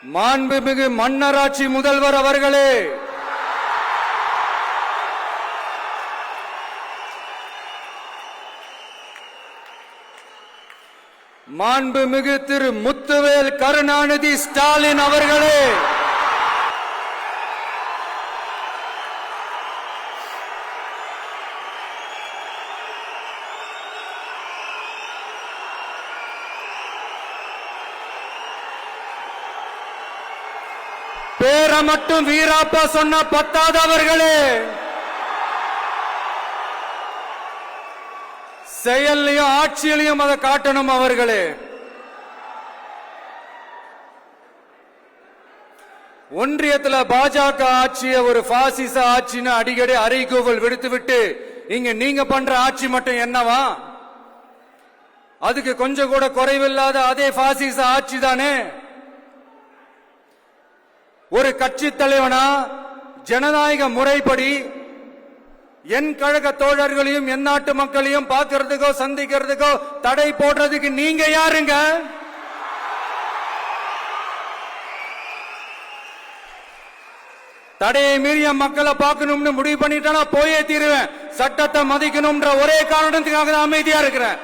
மாண்புமிகு மன்னராட்சி முதல்வர் அவர்களே, மாண்புமிகு திரு முத்துவேல் கருணாநிதி ஸ்டாலின் அவர்களே, பேரை மட்டும் வீராப்பா சொன்ன பத்தாதவர்களே, செயல்லையும் ஆட்சியிலையும் அதை காட்டணும் அவர்களே. ஒன்றியத்துல பாஜக ஆட்சிய ஒரு பாசிச ஆட்சின்னு அடிக்கடி அறைகூவல் விடுத்துவிட்டு இங்க நீங்க பண்ற ஆட்சி மட்டும் என்னவா? அதுக்கு கொஞ்சம் கூட குறைவில்லாத அதே பாசிச ஆட்சி தானே. ஒரு கட்சி தலைவனா ஜனநாயக முறைப்படி என் கழக தோழர்களையும் என் நாட்டு மக்களையும் பார்க்கறதுக்கோ சந்திக்கிறதுக்கோ தடை போடுறதுக்கு நீங்க யாருங்க? தடையை மீறிய மக்களை பார்க்கணும்னு முடிவு பண்ணிட்டா போயே தீருவேன். சட்டத்தை மதிக்கணும்ன்ற ஒரே காரணத்துக்காக தான் அமைதியா இருக்கிறேன்.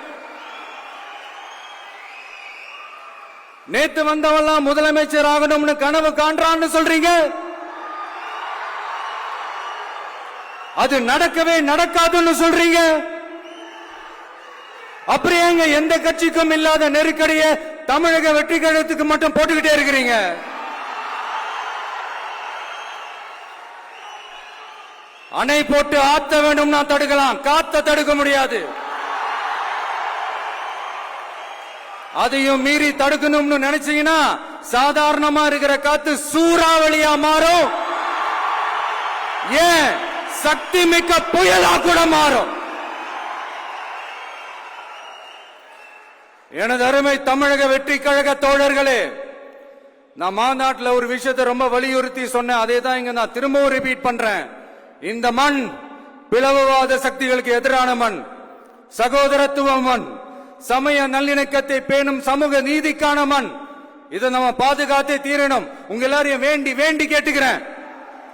நேத்து வந்தவெல்லாம் முதலமைச்சர் ஆகணும்னு கனவு காண்றான்னு சொல்றீங்க. அது நடக்கவே நடக்காதுன்னு சொல்றீங்க. அப்புறம் ஏங்க எந்த கட்சிக்கும் இல்லாத நெருக்கடியை தமிழக வெற்றி கழகத்துக்கு மட்டும் போட்டுக்கிட்டே இருக்கிறீங்க? அணை போட்டு ஆத்த வேண்டும்னா தடுக்கலாம், காத்த தடுக்க முடியாது. அதையும் மீறி தடுக்கணும்னு நினைச்சீங்கன்னா சாதாரணமா இருக்கிற காத்து சூறாவளியா மாறும். ஏன் சக்தி மிக்க புயலா கூட மாறும். எனது அருமை தமிழக வெற்றி கழக தோழர்களே, நான் மாநாட்டில் ஒரு விஷயத்தை ரொம்ப வலியுறுத்தி சொன்னேன். அதே தான் இங்க நான் திரும்பவும் ரிப்பீட் பண்றேன். இந்த மண் பிளவுவாத சக்திகளுக்கு எதிரான மண், சகோதரத்துவ மண், சமய நல்லிணக்கத்தை பேணும் சமூக நீதிக்கான மண். இதை நம்ம பாதுகாத்தே தீரணும். உங்க எல்லாரையும் வேண்டி வேண்டி கேட்டுக்கிறேன்.